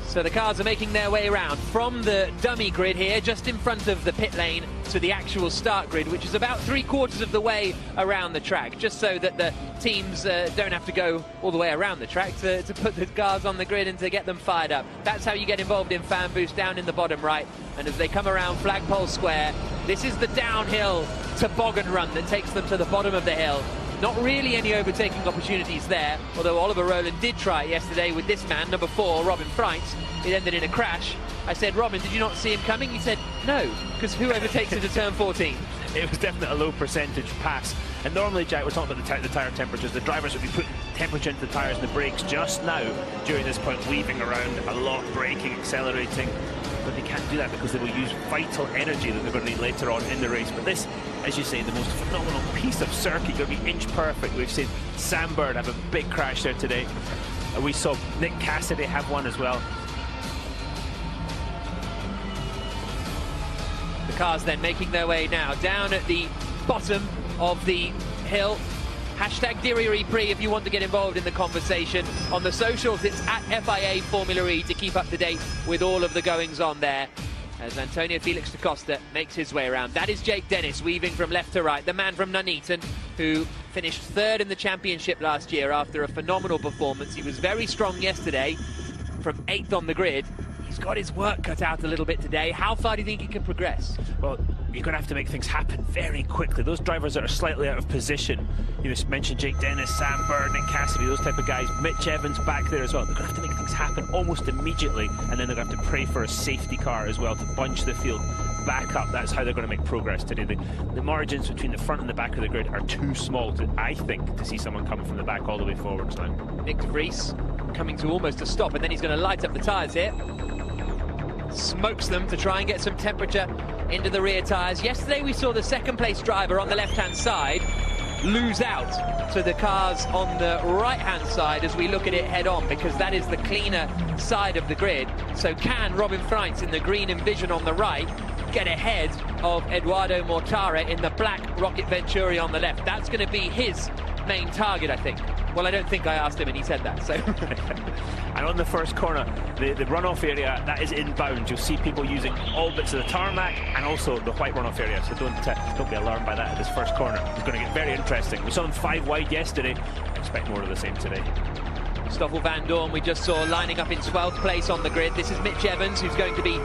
So the cars are making their way around from the dummy grid here, just in front of the pit lane, to the actual start grid, which is about 3/4 of the way around the track, just so that the teams don't have to go all the way around the track to put the cars on the grid and to get them fired up. That's how you get involved in fan boost, down in the bottom right. And as they come around Flagpole Square, this is the downhill toboggan run that takes them to the bottom of the hill. Not really any overtaking opportunities there, although Oliver Rowland did try it yesterday with this man, number 4, Robin Freitz. It ended in a crash. I said, Robin, did you not see him coming? He said, no, because who overtakes into turn 14? It was definitely a low percentage pass. And normally, Jack, we're talking about the tyre temperatures. The drivers would be putting temperature into the tyres and the brakes just now, during this point, weaving around a lot, braking, accelerating. But they can't do that because they will use vital energy that they're going to need later on in the race. But this, as you say, the most phenomenal piece of circuit, going to be inch perfect. We've seen Sam Bird have a big crash there today. We saw Nick Cassidy have one as well. The cars then making their way now down at the bottom of the hill. Hashtag Diriyah if you want to get involved in the conversation. On the socials, it's at FIA Formula E to keep up to date with all of the goings on there. As Antonio Felix da Costa makes his way around. That is Jake Dennis weaving from left to right, the man from Nuneaton, who finished 3rd in the championship last year after a phenomenal performance. He was very strong yesterday, from 8th on the grid. He's got his work cut out a little bit today. How far do you think he can progress? Well, you're going to have to make things happen very quickly. Those drivers that are slightly out of position, you just mentioned Jake Dennis, Sam Bird, Nick Cassidy, those type of guys, Mitch Evans back there as well. They're going to have to make things happen almost immediately, and then they're going to have to pray for a safety car as well to bunch the field back up. That's how they're going to make progress today. The margins between the front and the back of the grid are too small, I think, to see someone coming from the back all the way forwards now. Nick de Vries coming to almost a stop, and then he's going to light up the tyres here. Smokes them to try and get some temperature into the rear tyres. Yesterday we saw the second place driver on the left-hand side lose out to the cars on the right-hand side as we look at it head-on, because that is the cleaner side of the grid. So can Robin Freitz in the green Envision on the right get ahead of Eduardo Mortara in the black Rocket Venturi on the left? That's going to be his main target, I think. Well, I don't think I asked him and he said that, so... And on the first corner, the runoff area, that is inbound. You'll see people using all bits of the tarmac and also the white runoff area, so don't be alarmed by that at this first corner. It's going to get very interesting. We saw them 5 wide yesterday. Expect more of the same today. Stoffel Van Dorn, we just saw lining up in 12th place on the grid. This is Mitch Evans, who's going to be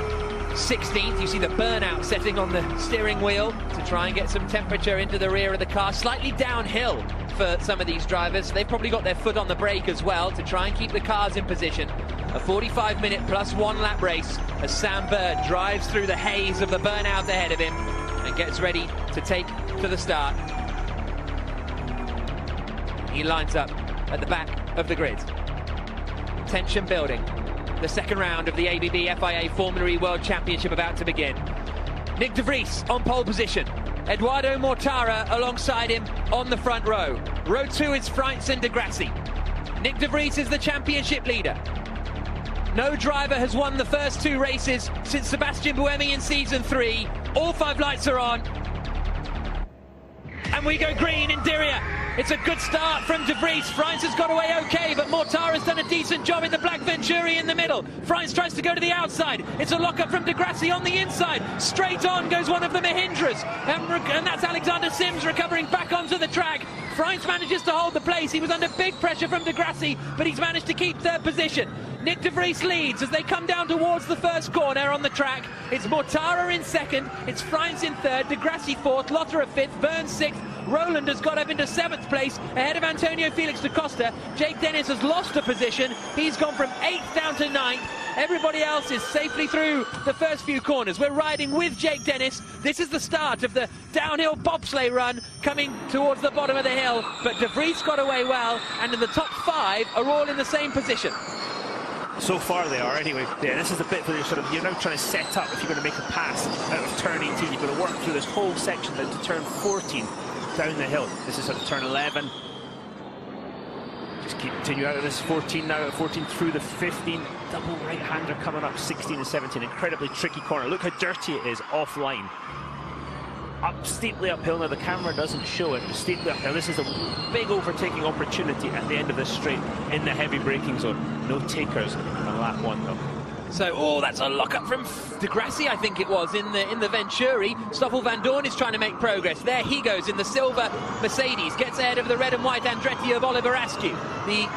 16th. You see the burnout setting on the steering wheel to try and get some temperature into the rear of the car. Slightly downhill for some of these drivers. They've probably got their foot on the brake as well to try and keep the cars in position. A 45-minute plus 1 lap race as Sam Bird drives through the haze of the burnout ahead of him and gets ready to take to the start. He lines up at the back of the grid. Tension building. The second round of the ABB FIA Formula E World Championship about to begin. Nick de Vries on pole position. Eduardo Mortara alongside him on the front row. Row 2 is Freitz and de Grassi. Nick de Vries is the championship leader. No driver has won the first 2 races since Sebastian Buemi in season 3. All 5 lights are on. And we go green in Diriyah. It's a good start from de Vries. Freitz has got away okay, but Mortara's done a decent job in the black Venturi in the middle. Freitz tries to go to the outside. It's a lock-up from de Grassi on the inside. Straight on goes one of the Mahindras. And that's Alexander Sims recovering back onto the track. Freitz manages to hold the place. He was under big pressure from de Grassi, but he's managed to keep 3rd position. Nick de Vries leads as they come down towards the first corner on the track. It's Mortara in 2nd, it's Freitz in 3rd, de Grassi 4th, Lotterer 5th, Burns 6th. Rowland has got up into 7th place ahead of Antonio Felix da Costa. Jake Dennis has lost a position. He's gone from 8th down to 9th. Everybody else is safely through the first few corners. We're riding with Jake Dennis. This is the start of the downhill bobsleigh run coming towards the bottom of the hill. But de Vries got away well, and in the top 5 are all in the same position. So far they are anyway. Yeah, this is a bit where you're now trying to set up if you're going to make a pass out of turn 18. You've got to work through this whole section down to turn 14 down the hill. This is sort of turn 11. Just continue out of this 14 now, at 14 through the 15. Double right-hander coming up 16 and 17. Incredibly tricky corner. Look how dirty it is offline. Up steeply uphill. Now the camera doesn't show it. Steeply uphill. This is a big overtaking opportunity at the end of this straight in the heavy braking zone. No takers on lap 1 though. So, oh, that's a lock-up from Degrassi, I think it was, in the Venturi. Stoffel Vandoorne is trying to make progress. There he goes in the silver Mercedes. Gets ahead of the red and white Andretti of Oliver Askew. The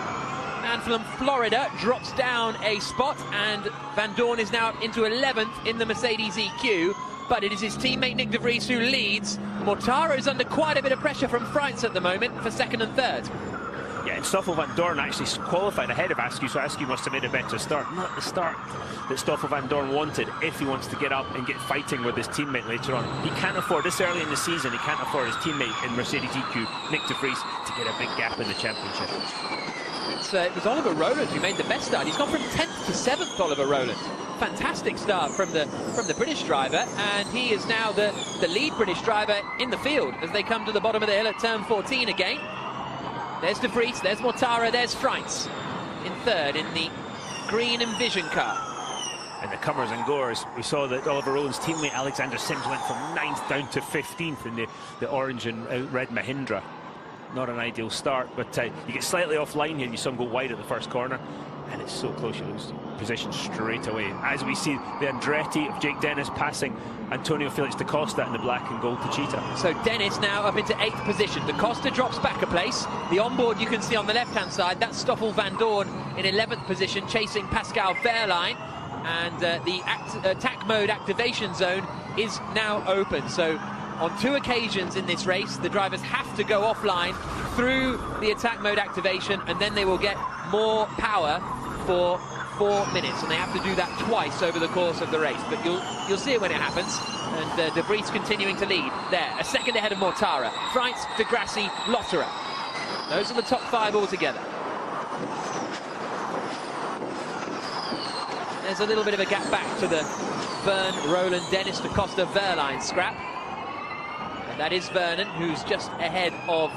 man from Florida drops down a spot, and Vandoorne is now into 11th in the Mercedes EQ. But it is his teammate Nick de Vries who leads. Mortaro's under quite a bit of pressure from Freitz at the moment for second and third. Yeah, and Stoffel Vandoorne actually qualified ahead of Askew, so Askew must have made a better start. Not the start that Stoffel Vandoorne wanted if he wants to get up and get fighting with his teammate later on. He can't afford, this early in the season, he can't afford his teammate in Mercedes EQ, Nick de Vries, to get a big gap in the championship. It was Oliver Rowland who made the best start. He's gone from 10th to 7th, Oliver Rowland. Fantastic start from the British driver, and he is now the lead British driver in the field as they come to the bottom of the hill at turn 14 again. There's de Vries, there's Mortara, there's Freitz in third in the green Envision car. And the comers and goers, we saw that Oliver Rowland's teammate Alexander Sims went from 9th down to 15th in the orange and red Mahindra. Not an ideal start, but you get slightly offline here and you saw him go wide at the first corner, and it's so close you lose position straight away. As we see the Andretti of Jake Dennis passing Antonio Felix da Costa in the black and gold Techeetah. So Dennis now up into 8th position. Da Costa drops back a place. The onboard you can see on the left-hand side, that's Stoffel Vandoorne in 11th position, chasing Pascal Wehrlein. And the attack mode activation zone is now open. So on 2 occasions in this race, the drivers have to go offline through the attack mode activation, and then they will get more power for 4 minutes, and they have to do that twice over the course of the race. But you'll see it when it happens. And de Vries continuing to lead there, a second ahead of Mortara. Freitz, Degrassi, Lotterer. Those are the top 5 altogether. There's a little bit of a gap back to the Verne, Rowland, Dennis, da Costa, Wehrlein scrap. And that is Vernon, who's just ahead of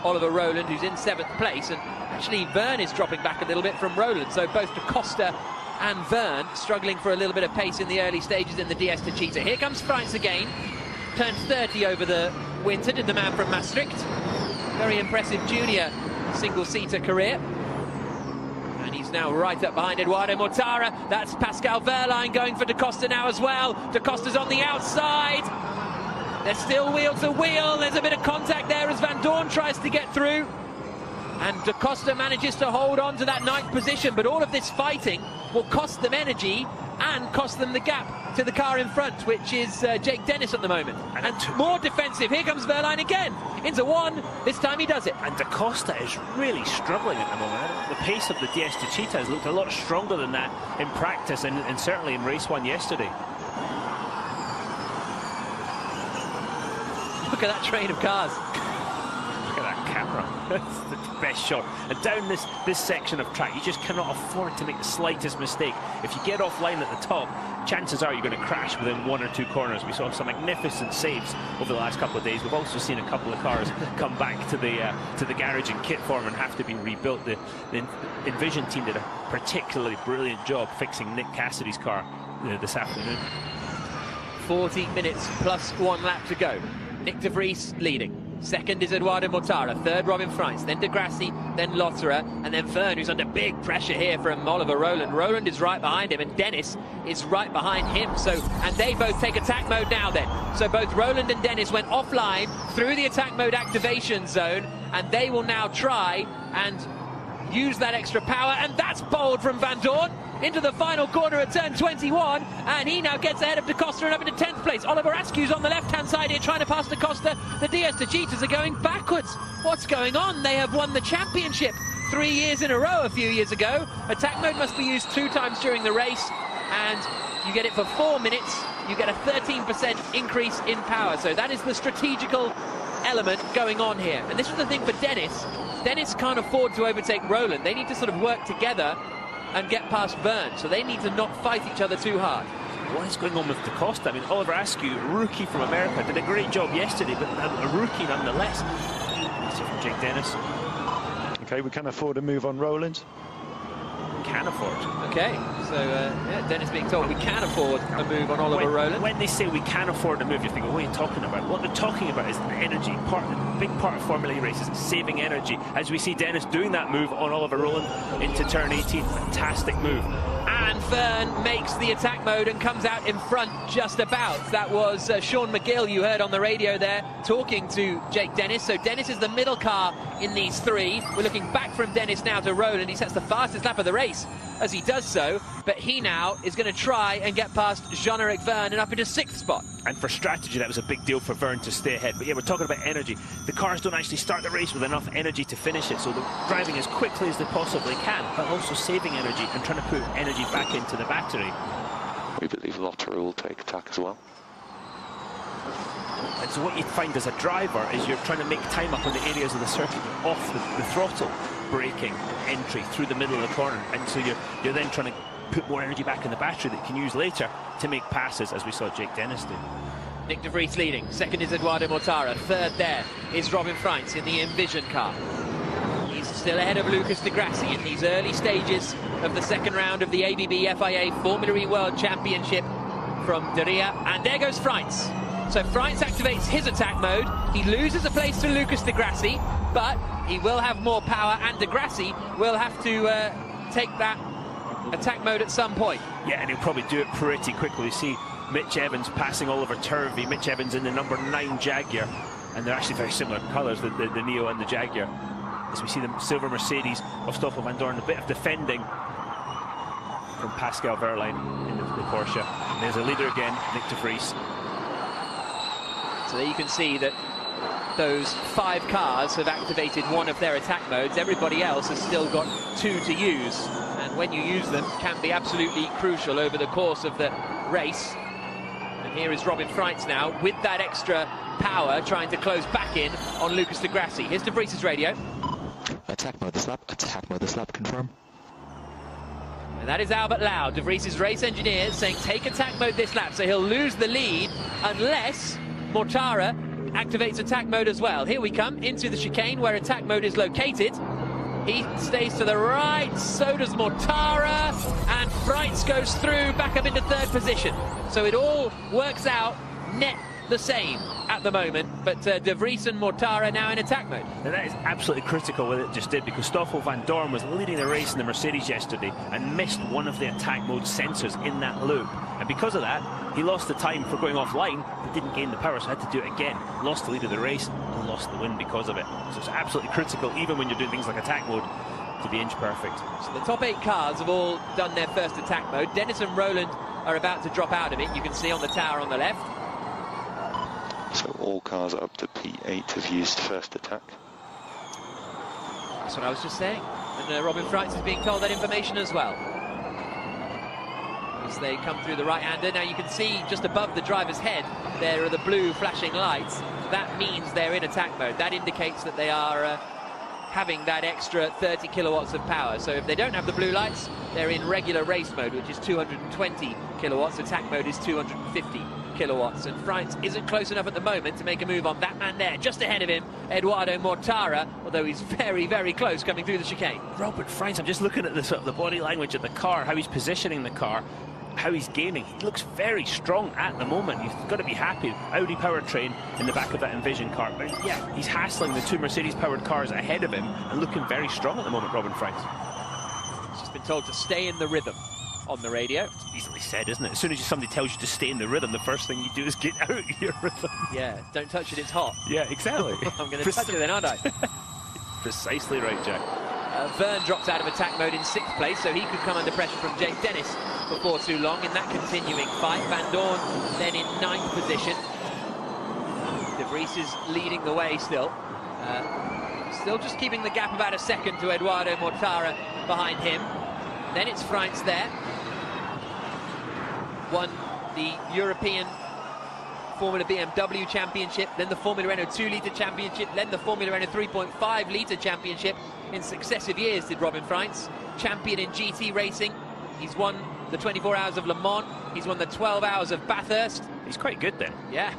Oliver Rowland, who's in 7th place. And actually, Verne is dropping back a little bit from Rowland. So both da Costa and Verne struggling for a little bit of pace in the early stages in the DS Techeetah. Here comes Freitz again. Turned 30 over the winter, did the man from Maastricht. Very impressive junior single-seater career. And he's now right up behind Eduardo Mortara. That's Pascal Wehrlein going for da Costa now as well. Da Costa's on the outside. They're still wheel to wheel. There's a bit of contact there as Vandoorne tries to get through. And da Costa manages to hold on to that 9th position. But all of this fighting will cost them energy and cost them the gap to the car in front, which is Jake Dennis at the moment. And more defensive. Here comes Wehrlein again. Into 1. This time he does it. And da Costa is really struggling at the moment. The pace of the DS Techeetah has looked a lot stronger than that in practice and certainly in race 1 yesterday. Look at that train of cars. Look at that camera. That's the best shot. And down this section of track, you just cannot afford to make the slightest mistake. If you get offline at the top, chances are you're going to crash within 1 or 2 corners. We saw some magnificent saves over the last couple of days. We've also seen a couple of cars come back to the garage in kit form and have to be rebuilt. The Envision team did a particularly brilliant job fixing Nick Cassidy's car this afternoon. 40 minutes plus 1 lap to go. Nick de Vries leading. Second is Eduardo Mortara. Third, Robin Freitz. Then Degrassi. Then Lotterer. And then Verne, who's under big pressure here from Oliver Rowland. Rowland is right behind him, and Dennis is right behind him. So, and they both take attack mode now then. So both Rowland and Dennis went offline through the attack mode activation zone, and they will now try and use that extra power. And that's bold from Vandoorne into the final corner at turn 21, and he now gets ahead of da Costa and up into 10th place. Oliver Askew's on the left-hand side here trying to pass da Costa. The DS Techeetahs are going backwards. What's going on? They have won the championship 3 years in a row a few years ago. Attack mode must be used 2 times during the race, and you get it for 4 minutes. You get a 13% increase in power. So that is the strategical element going on here. And this was the thing for Dennis. Dennis can't afford to overtake Rowland. They need to sort of work together and get past Verne, so they need to not fight each other too hard. What is going on with da Costa? I mean, Oliver Askew, rookie from America, did a great job yesterday, but a rookie nonetheless. From Jake Dennis. Okay, we can afford a move on Rowland. Can afford. Okay, so yeah, Dennis being told we can afford a move on Oliver Rowland. When they say we can afford a move, you're thinking, what are you talking about? What they're talking about is energy. A big part of Formula E races is saving energy. As we see Dennis doing that move on Oliver Rowland into turn 18, fantastic move. And Verne makes the attack mode and comes out in front just about. That was Sean McGill you heard on the radio there talking to Jake Dennis. So Dennis is the middle car in these three. We're looking back from Dennis now to Roland. He sets the fastest lap of the race as he does so. But he now is going to try and get past Jean-Eric Verne and up into 6th spot. And for strategy, that was a big deal for Verne to stay ahead. But yeah, we're talking about energy. The cars don't actually start the race with enough energy to finish it, so they're driving as quickly as they possibly can, but also saving energy and trying to put energy back into the battery. We believe Lotterer will take attack as well. And so what you find as a driver is you're trying to make time up on the areas of the circuit off the throttle, braking, entry through the middle of the corner, and so you're then trying to put more energy back in the battery that you can use later to make passes, as we saw Jake Dennis do. Nick de Vries leading, second is Eduardo Mortara, third there is Robin Freins in the Envision car. He's still ahead of Lucas de Grassi in these early stages of the second round of the ABB FIA Formula E World Championship from Diriyah, and there goes Freins. So Freins activates his attack mode, he loses a place to Lucas de Grassi, but he will have more power, and de Grassi will have to take that attack mode at some point. Yeah, and he'll probably do it pretty quickly. You see Mitch Evans passing Oliver Turvey. Mitch Evans in the number 9 Jaguar, and they're actually very similar colours, the Neo and the Jaguar. As we see the silver Mercedes of Stoffel Vandoorne, a bit of defending from Pascal Wehrlein in the Porsche. And there's a leader again, Nick de Vries. So there you can see that those 5 cars have activated one of their attack modes. Everybody else has still got 2 to use. And when you use them, can be absolutely crucial over the course of the race. And here is Robin Freins now with that extra power, trying to close back in on Lucas de Grassi. Here's de Vries' radio. Attack mode this lap, confirm. And that is Albert Lau, de Vries' race engineer, saying take attack mode this lap, so he'll lose the lead unless Mortara activates attack mode as well. Here we come into the chicane where attack mode is located. He stays to the right, so does Mortara, and Freins goes through, back up into 3rd position. So it all works out net the same at the moment, but de Vries and Mortara now in attack mode. Now that is absolutely critical what it just did, because Stoffel Vandoorne was leading the race in the Mercedes yesterday and missed one of the attack mode sensors in that loop. And because of that, he lost the time for going offline, but didn't gain the power, so had to do it again. Lost the lead of the race and lost the win because of it. So it's absolutely critical, even when you're doing things like attack mode, to be inch perfect. So the top 8 cars have all done their first attack mode. Dennis and Roland are about to drop out of it. You can see on the tower on the left. So all cars up to P8 have used first attack. That's what I was just saying. And Robin Freins is being told that information as well. As they come through the right-hander, now you can see just above the driver's head there are the blue flashing lights. That means they're in attack mode. That indicates that they are having that extra 30 kilowatts of power. So if they don't have the blue lights, they're in regular race mode, which is 220 kilowatts. Attack mode is 250 kilowatts, and Freins isn't close enough at the moment to make a move on that man there. Just ahead of him, Eduardo Mortara, although he's very, very close coming through the chicane. Robert Freins, I'm just looking at the body language of the car, how he's positioning the car, how he's gaining. He looks very strong at the moment. You've got to be happy. Audi powertrain in the back of that Envision car. But yeah, he's hassling the 2 Mercedes-powered cars ahead of him and looking very strong at the moment, Robin Freins. He's just been told to stay in the rhythm on the radio. It's easily said, isn't it? As soon as somebody tells you to stay in the rhythm, the first thing you do is get out of your rhythm. Yeah, don't touch it, it's hot. Yeah, exactly. I'm going to touch it then, aren't I? Precisely right, Jack. Verne drops out of attack mode in 6th place, so he could come under pressure from Jake Dennis before too long in that continuing fight. Vandoorne then in 9th position. De Vries is leading the way still. Still just keeping the gap about a second to Eduardo Mortara behind him. Then it's Freins there. Won the European Formula BMW Championship, then the Formula Renault 2-litre Championship, then the Formula Renault 3.5-litre Championship in successive years, did Robin Freins. Champion in GT racing. He's won the 24 Hours of Le Mans. He's won the 12 Hours of Bathurst. He's quite good then. Yeah.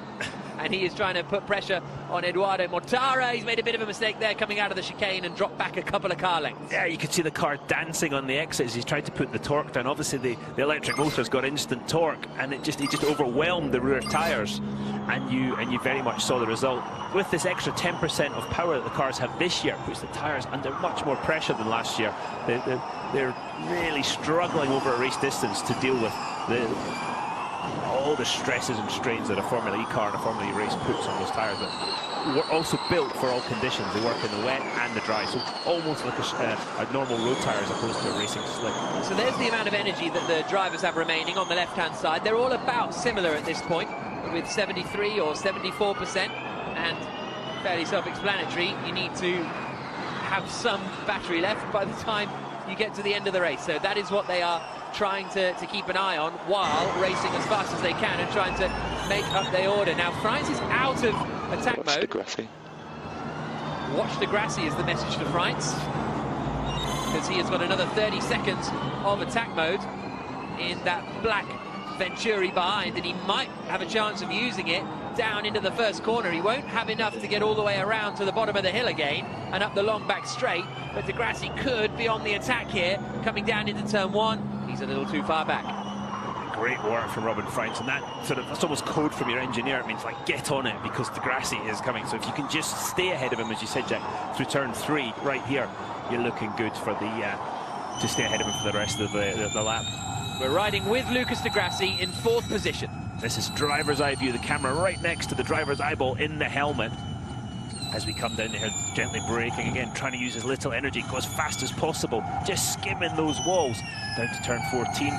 And he is trying to put pressure on Eduardo Mortara. He's made a bit of a mistake there coming out of the chicane and dropped back a couple of car lengths. Yeah, you could see the car dancing on the exit as he tried to put the torque down. Obviously, the electric motor's got instant torque, and he just overwhelmed the rear tyres, and you very much saw the result. With this extra 10% of power that the cars have this year, puts the tyres under much more pressure than last year. They're really struggling over a race distance to deal with all the stresses and strains that a Formula E car and a Formula E race puts on those tyres that were also built for all conditions. They work in the wet and the dry, so almost like a normal road tyre as opposed to a racing slick. So there's the amount of energy that the drivers have remaining on the left-hand side. They're all about similar at this point, with 73 or 74%, and fairly self-explanatory. You need to have some battery left by the time you get to the end of the race. So that is what they are trying to keep an eye on while racing as fast as they can and trying to make up their order. Now, Frijns is out of attack mode. Watch Degrassi is the message to Frijns, because he has got another 30 seconds of attack mode in that black Venturi behind, and he might have a chance of using it down into the first corner. He won't have enough to get all the way around to the bottom of the hill again and up the long back straight, but Degrassi could be on the attack here, coming down into turn one. He's a little too far back. Great work from Robin Frijns, and that's almost code from your engineer. It means, like, get on it, because Degrassi is coming. So if you can just stay ahead of him, as you said, Jack, through turn 3 right here, you're looking good for to stay ahead of him for the rest of the lap. We're riding with Lucas Degrassi in 4th position. This is driver's eye view, the camera right next to the driver's eyeball in the helmet. As we come down here, gently braking again, trying to use as little energy, go as fast as possible, just skimming those walls. Down to turn 14,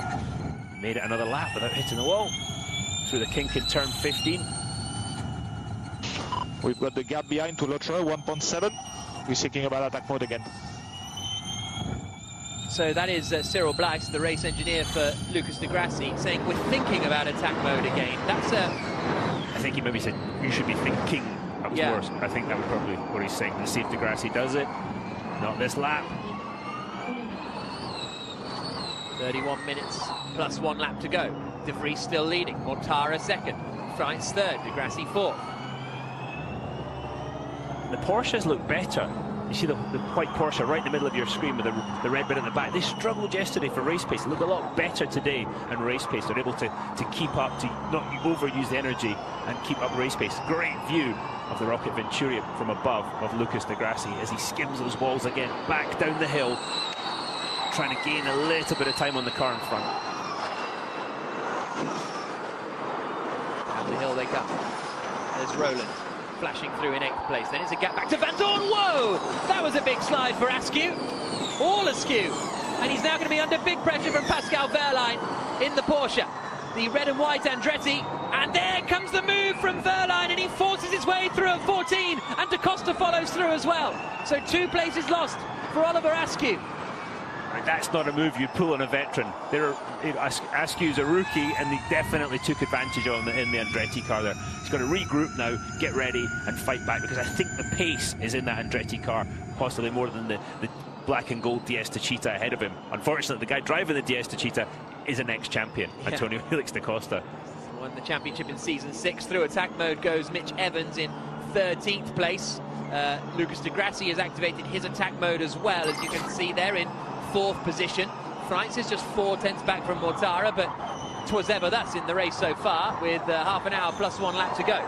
made it another lap without hitting the wall. Through the kink in turn 15. We've got the gap behind to Lotre, 1.7. We're thinking about attack mode again. So that is Cyril Blacks, the race engineer for Lucas Degrassi, saying we're thinking about attack mode again. That's I think he maybe said you should be thinking. That was worse. I think that was probably what he's saying. Let's see if Degrassi does it. Not this lap. 31 minutes plus 1 lap to go. De Vries still leading. Mortara second. Frijns third. Degrassi fourth. The Porsches look better. You see the white Porsche right in the middle of your screen with the red bit at the back. They struggled yesterday for race pace. They look a lot better today and race pace. They're able to keep up, to not overuse the energy and keep up race pace. Great view of the Rocket Venturi from above of Lucas Degrassi as he skims those walls again, back down the hill, trying to gain a little bit of time on the car in front. Down the hill they come. There's Roland flashing through in 8th place. Then it's a gap back to Van Dorn. Whoa! That was a big slide for Askew. All askew. And he's now going to be under big pressure from Pascal Wehrlein in the Porsche. The red and white Andretti. And there comes the move from Wehrlein, and he forces his way through at 14. And Da Costa follows through as well. So 2 places lost for Oliver Askew. That's not a move you'd pull on a veteran. Askew's a rookie, and they definitely took advantage of him in the Andretti car there. He's got to regroup now, get ready, and fight back, because I think the pace is in that Andretti car, possibly more than the black and gold DS Techeetah ahead of him. Unfortunately, the guy driving the DS Techeetah is an ex-champion, Antonio Felix Da Costa. Won the championship in season 6. Through attack mode goes Mitch Evans in 13th place. Lucas Degrassi has activated his attack mode as well, as you can see there in 4th position. Frijns is just 4 tenths back from Mortara, but 'twas ever thus in the race so far, with half an hour plus 1 lap to go.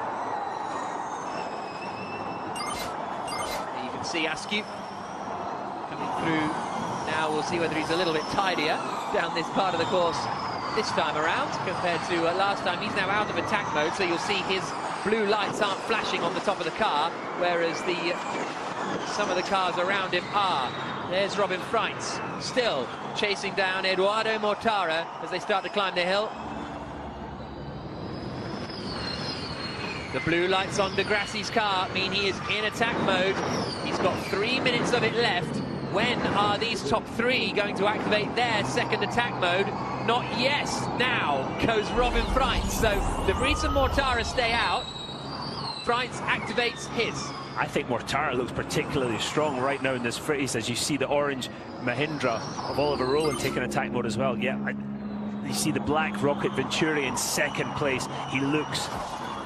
You can see Askew coming through now. We'll see whether he's a little bit tidier down this part of the course this time around compared to last time. He's now out of attack mode, so you'll see his blue lights aren't flashing on the top of the car, whereas some of the cars around him are. There's Robin Frijns, still chasing down Eduardo Mortara as they start to climb the hill. The blue lights on Degrassi's car mean he is in attack mode. He's got 3 minutes of it left. When are these top 3 going to activate their second attack mode? Not yes. Now goes Robin Frijns. So De Vries and Mortara stay out. Frijns activates his. I think Mortara looks particularly strong right now in this race, as you see the orange Mahindra of Oliver Rowland taking attack mode as well. Yeah, you see the black Rocket Venturi in 2nd place. He looks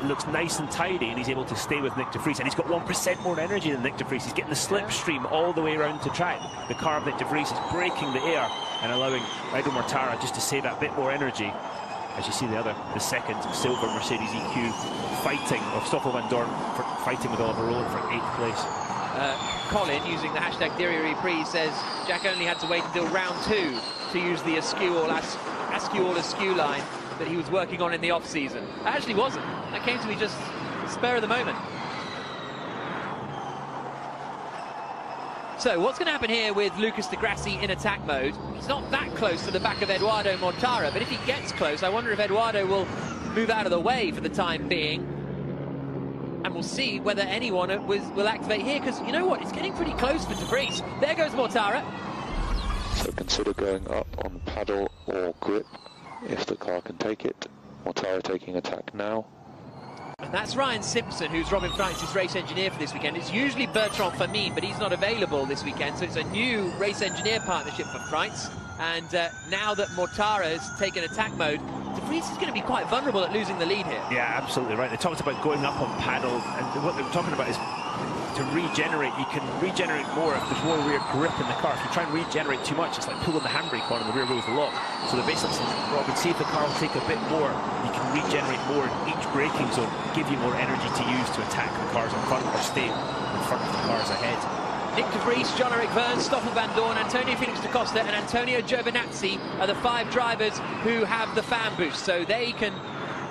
looks nice and tidy, and he's able to stay with Nick de Vries, and he's got 1% more energy than Nick de Vries. He's getting the slipstream all the way around to track. The car of Nick de Vries is breaking the air and allowing Edo Mortara just to save that bit more energy. As you see the second silver Mercedes EQ fighting, or Stoffel van Dorn fighting with Oliver Rowland for 8th place. Colin, using the hashtag Diriyah Reprise, says Jack only had to wait until round 2 to use the askew all askew line that he was working on in the off-season. That actually wasn't. That came to me just spur of the moment. So what's going to happen here with Lucas di Grassi in attack mode? He's not that close to the back of Edoardo Mortara, but if he gets close, I wonder if Edoardo will move out of the way for the time being. And we'll see whether anyone will activate here, because you know what? It's getting pretty close for de Vries. There goes Mortara. So consider going up on paddle or grip if the car can take it. Mortara taking attack now. And that's Ryan Simpson, who's Robin France's race engineer for this weekend. It's usually Bertrand Famine, but he's not available this weekend, so it's a new race engineer partnership for France. And now that Mortara has taken attack mode, de Vries is going to be quite vulnerable at losing the lead here. Yeah, absolutely right. They talked about going up on paddle, and what they were talking about is to regenerate. You can regenerate more if there's more rear grip in the car. If you try and regenerate too much, it's like pulling the handbrake on and the rear wheel's locked. So they're basically saying, Robin, see if the car will take a bit more. You can regenerate more in each braking zone, give you more energy to use to attack the cars in front or stay in front of the cars ahead. Nick de Vries, John-Eric Verne, Stoffel van Dorn, Antonio Felix da Costa and Antonio Giovinazzi are the 5 drivers who have the fan boost, so they can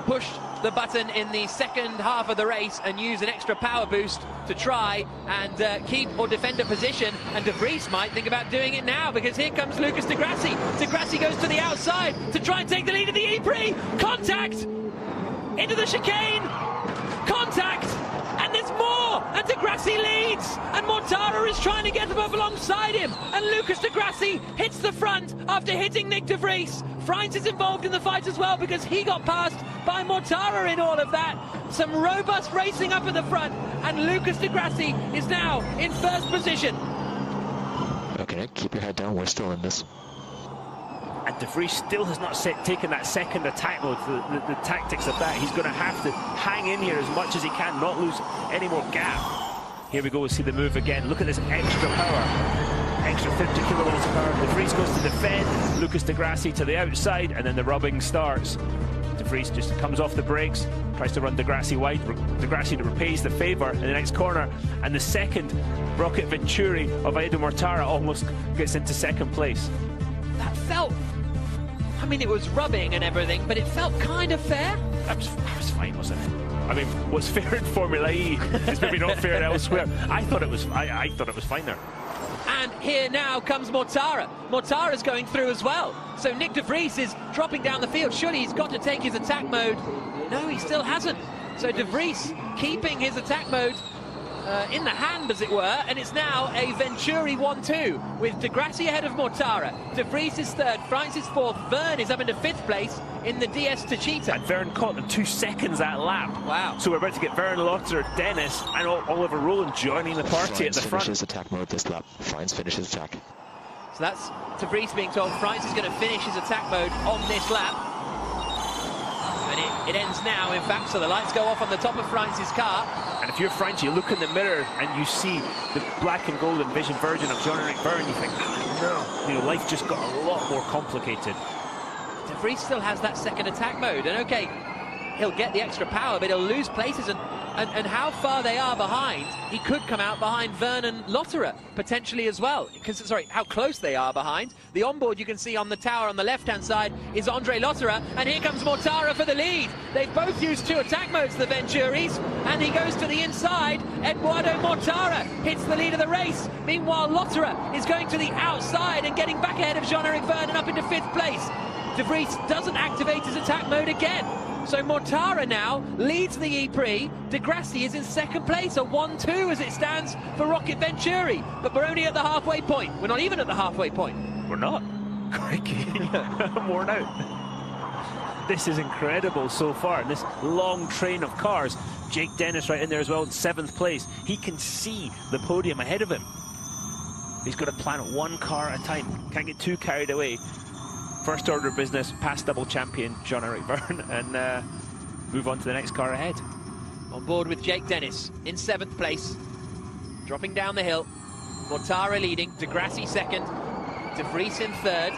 push the button in the second half of the race and use an extra power boost to try and keep or defend a position. And de Vries might think about doing it now, because here comes Lucas di Grassi. Di Grassi goes to the outside to try and take the lead of the E-Prix. Contact! Into the chicane! Contact! And there's more! And di Grassi leads! And Mortara is trying to get up alongside him! And Lucas di Grassi hits the front after hitting Nick de Vries. France is involved in the fight as well, because he got passed by Mortara in all of that. Some robust racing up at the front, and Lucas di Grassi is now in first position. Okay, keep your head down, we're still in this. And de Vries still has not taken that second attack mode. The tactics of that, he's going to have to hang in here as much as he can, not lose any more gap. Here we go, we'll see the move again. Look at this extra power. Extra 50 kilowatts of power. De Vries goes to defend, Lucas di Grassi to the outside, and then the rubbing starts. De Vries just comes off the brakes, tries to run di Grassi wide. Di Grassi repays the favour in the next corner, and the second Rocket Venturi of Edo Mortara almost gets into second place. That felt, I mean, it was rubbing and everything, but it felt kind of fair. That was fine, wasn't it? I mean, what's fair in Formula E is maybe not fair elsewhere. I thought it was fine there. And here now comes Mortara. Mortara's going through as well. So Nick de Vries is dropping down the field. Surely he's got to take his attack mode. No, he still hasn't. So de Vries keeping his attack mode in the hand, as it were, and it's now a Venturi 1-2 with di Grassi ahead of Mortara. De Vries is third, France is fourth, Verne is up into 5th place in the DS Techeetah. And Verne caught them 2 seconds that lap. Wow. So we're about to get Verne, Lotter, Dennis and Oliver Rowland joining the party at the front. Finishes attack mode this lap. France finishes attack. So that's de Vries being told France is going to finish his attack mode on this lap. And it ends now, in fact, so the lights go off on the top of France's car. And if you're French, you look in the mirror and you see the black and gold Envision Virgin of Jean-Eric Verne, you think, no, you know, life just got a lot more complicated. De Vries still has that second attack mode, and okay, he'll get the extra power, but he'll lose places, and how far they are behind, he could come out behind Verne and Lotterer, potentially as well. Because, sorry, how close they are behind. The onboard you can see on the tower on the left-hand side is Andre Lotterer, and here comes Mortara for the lead. They've both used 2 attack modes, the Venturis, and he goes to the inside. Edoardo Mortara hits the lead of the race. Meanwhile, Lotterer is going to the outside and getting back ahead of Jean-Eric Verne and up into 5th place. De Vries doesn't activate his attack mode again. So Mortara now leads the E-Prix. Di Grassi is in second place, a 1-2 as it stands for Rocket Venturi. But we're only at the halfway point. We're not even at the halfway point. We're not. Crikey. I'm worn out. This is incredible so far. This long train of cars. Jake Dennis right in there as well in 7th place. He can see the podium ahead of him. He's got to plan 1 car at a time. Can't get too carried away. First order of business, past double champion Jean-Eric Verne, and move on to the next car ahead. On board with Jake Dennis in 7th place. Dropping down the hill. Mortara leading, De Grassi second, De Vries in 3rd.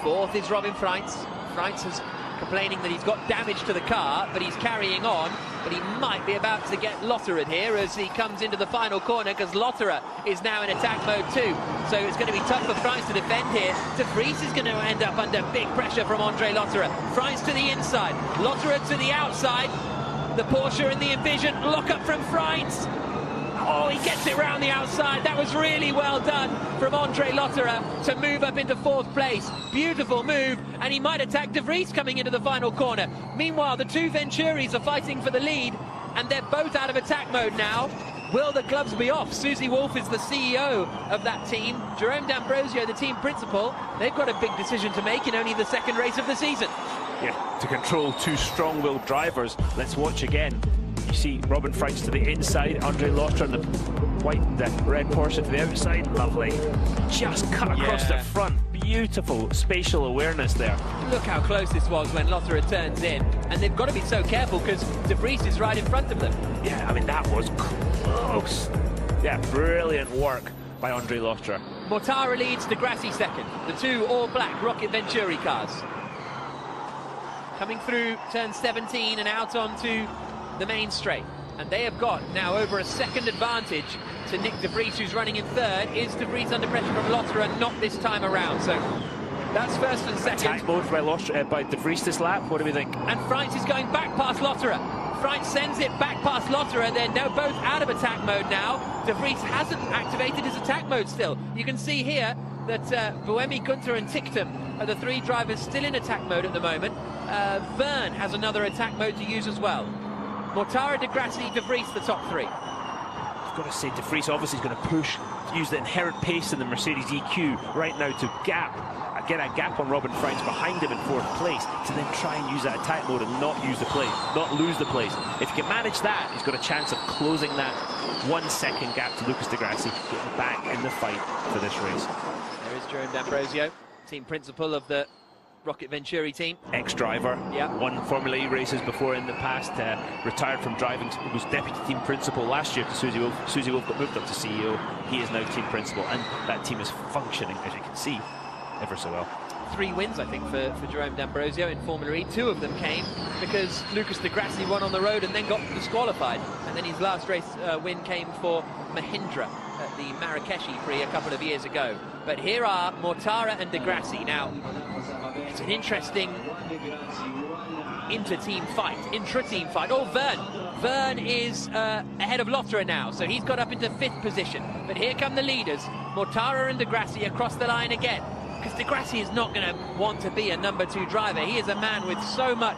4th is Robin Freins. Freins is complaining that he's got damage to the car, but he's carrying on. But he might be about to get Lottered here as he comes into the final corner, because Lotterer is now in attack mode too. So it's going to be tough for Freins to defend here. De Vries is going to end up under big pressure from Andre Lotterer. Freins to the inside, Lotterer to the outside. The Porsche and the Envision, lock up from Freins. Oh, he gets it round the outside. That was really well done from Andre Lotterer to move up into 4th place. Beautiful move, and he might attack De Vries coming into the final corner. Meanwhile, the 2 Venturis are fighting for the lead, and they're both out of attack mode now. Will the gloves be off? Susie Wolff is the CEO of that team. Jerome D'Ambrosio, the team principal. They've got a big decision to make in only the 2nd race of the season. Yeah, to control 2 strong-willed drivers. Let's watch again. You see Robin Freins to the inside, Andre Lotterer on the red Porsche to the outside. Lovely. Just cut across the front. Beautiful spatial awareness there. Look how close this was when Lotterer turns in. And they've got to be so careful because De Vries is right in front of them. Yeah, I mean, that was close. Yeah, brilliant work by Andre Lotterer. Mortara leads, De Grassi second. The 2 all-black Rocket Venturi cars. Coming through turn 17 and out onto the main straight, and they have got now over a 2nd advantage to Nick De Vries, who's running in 3rd. Is De Vries under pressure from Lotterer? Not this time around, so that's 1st and 2nd. Attack mode by De Vries this lap. What do we think? And Freins is going back past Lotterer. Freins sends it back past Lotterer. They're now both out of attack mode now. De Vries hasn't activated his attack mode still. You can see here that Buemi, Gunther and Tichtum are the 3 drivers still in attack mode at the moment. Verne has another attack mode to use as well. Mortara, De Grassi, De Vries, the top 3. I've got to say, De Vries obviously is going to push, use the inherent pace in the Mercedes EQ right now to get a gap on Robin Freins behind him in 4th place, to then try and use that attack mode and not lose the place. If he can manage that, he's got a chance of closing that 1 second gap to Lucas De Grassi, getting back in the fight for this race. There is Jerome D'Ambrosio, team principal of the Rocket Venturi team. Ex-driver, won Formula E races before in the past, retired from driving, was deputy team principal last year to Susie Wolff. Susie Wolff got moved up to CEO, he is now team principal, and that team is functioning, as you can see, ever so well. 3 wins, I think, for Jerome D'Ambrosio in Formula E. 2 of them came because Lucas De Grassi won on the road and then got disqualified. And then his last race win came for Mahindra at the Marrakeshi Prix a couple of years ago. But here are Mortara and De Grassi. Now, it's an interesting intra-team fight. Oh, Verne. Verne is ahead of Lotterer now, so he's got up into 5th position. But here come the leaders, Mortara and De Grassi across the line again. Because De Grassi is not going to want to be a number 2 driver. He is a man with so much...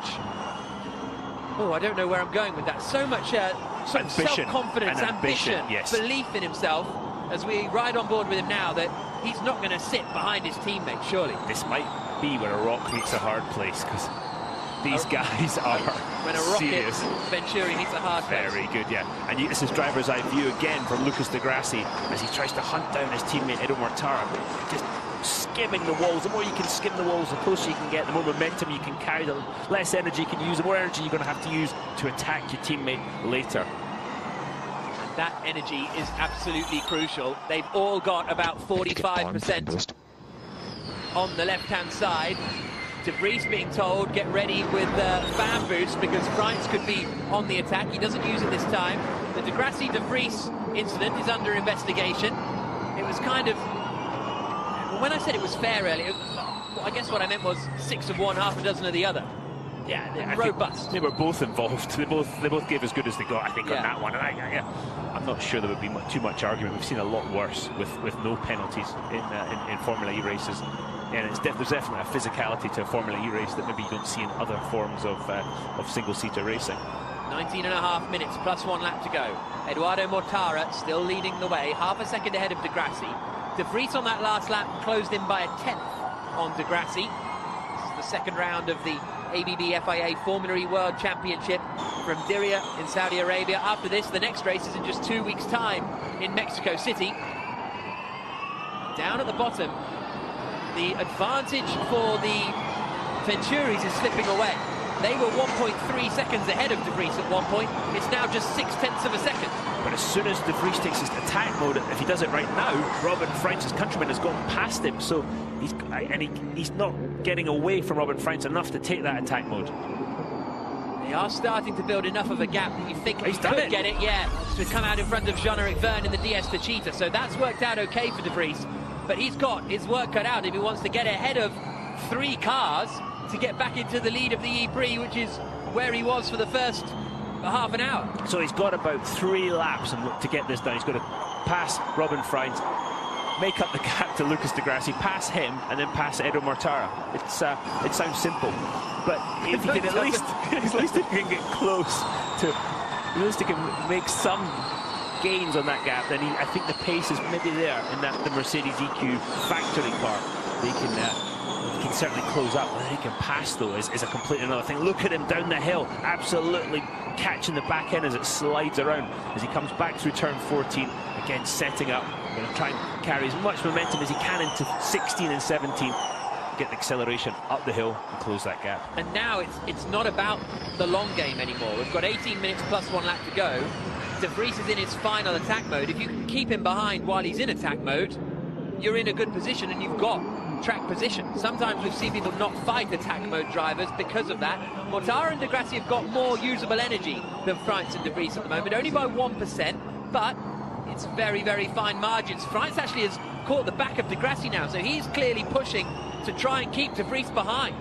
Oh, I don't know where I'm going with that. So much self-confidence, ambition, belief in himself, as we ride on board with him now, that he's not going to sit behind his teammate, surely. This might be where a rock meets a hard place, because these guys are when a Rocket Venturi meets a hard place. Very good, yeah. And this is driver's eye view again from Lucas De Grassi as he tries to hunt down his teammate Edo Mortara. Just skimming the walls. The more you can skim the walls, the closer you can get, the more momentum you can carry, the less energy you can use, the more energy you're going to have to use to attack your teammate later. And that energy is absolutely crucial. They've all got about 45% on the left-hand side. De Vries being told, get ready with fan boost because Freins could be on the attack. He doesn't use it this time. The De Grassi-De Vries incident is under investigation. It was kind of... When I said it was fair earlier, I guess what I meant was 6 of one, half a dozen of the other. Yeah, robust. They were both involved. They both gave as good as they got, I think, on that one. And I'm not sure there would be too much argument. We've seen a lot worse with no penalties in Formula E races. And there's definitely a physicality to a Formula E race that maybe you don't see in other forms of single-seater racing. 19.5 minutes plus 1 lap to go. Eduardo Mortara still leading the way, half a second ahead of De Grassi. De Vries on that last lap closed in by a 10th on De Grassi. This is the second round of the ABB FIA Formula E World Championship from Diriyah in Saudi Arabia. After this, the next race is in just 2 weeks' time in Mexico City. Down at the bottom, the advantage for the Venturis is slipping away. They were 1.3 seconds ahead of De Vries at one point. It's now just 0.6 of a second. But as soon as De Vries takes his attack mode, if he does it right now, Robin Freins, his countryman, has gone past him. So he's not getting away from Robin Freins enough to take that attack mode. They are starting to build enough of a gap that you think he done could it. get it, yeah, to come out in front of Jean-Eric Verne in the DS to Cheetah. So that's worked out okay for De Vries. But he's got his work cut out if he wants to get ahead of 3 cars to get back into the lead of the E-Prix, which is where he was for the first half an hour. So he's got about 3 laps to get this done. He's got to pass Robin Freins, make up the gap to Lucas Di Grassi, pass him, and then pass Edo Mortara. It sounds simple, but if he can at least if he can get close to, at least he can make some gains on that gap, then I think the pace is maybe there in the Mercedes EQ factory car. They can certainly close up. Whether he can pass, though, is a completely another thing. Look at him down the hill, absolutely catching the back end as it slides around, as he comes back through turn 14, again setting up. Going to try and carry as much momentum as he can into 16 and 17, get the acceleration up the hill and close that gap. And now it's not about the long game anymore. We've got 18 minutes plus 1 lap to go. De Vries is in his final attack mode. If you can keep him behind while he's in attack mode, you're in a good position and you've got track position. Sometimes we've seen people not fight attack mode drivers because of that. Mortara and Di Grassi have got more usable energy than Freins and De Vries at the moment, only by 1%, but it's very, very fine margins. Freins actually has caught the back of Di Grassi now, so he's clearly pushing to try and keep De Vries behind.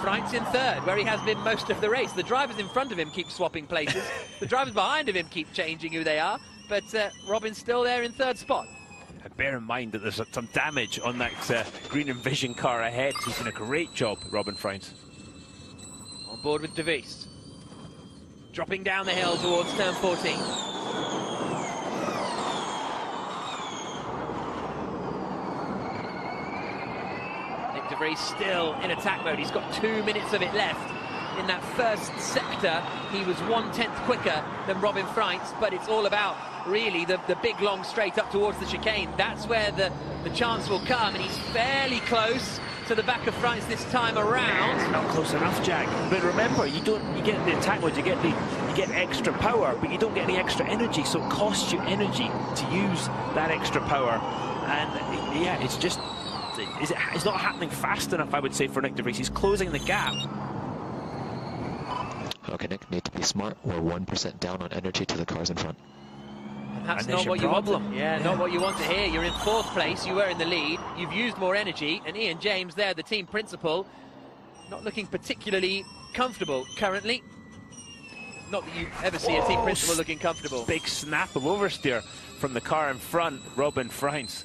Freins in third, where he has been most of the race. The drivers in front of him keep swapping places. The drivers behind of him keep changing who they are, but Robin's still there in third spot. And bear in mind that there's some damage on that Green Envision car ahead. He's done a great job, Robin Freins. On board with De Vries. Dropping down the hill towards turn 14. Nick De Vries still in attack mode. He's got 2 minutes of it left. In that first sector, he was 1/10 quicker than Robin Freins, but it's all about really the big long straight up towards the chicane. That's where the chance will come, and he's fairly close to the back of Freins this time around. Not close enough, Jack. But remember, you get the attack mode, you get extra power, but you don't get any extra energy, so it costs you energy to use that extra power. And yeah, it's not happening fast enough, I would say, for Nick De Vries. He's closing the gap. Okay, Nick, need to be smart. We're 1% down on energy to the cars in front. And that's And there's not what your you want problem. to, not what you want to hear. You're in 4th place, you were in the lead, you've used more energy, and Ian James there, the team principal, not looking particularly comfortable currently. Not that you ever see a team principal looking comfortable. Big snap of oversteer from the car in front, Robin Freins.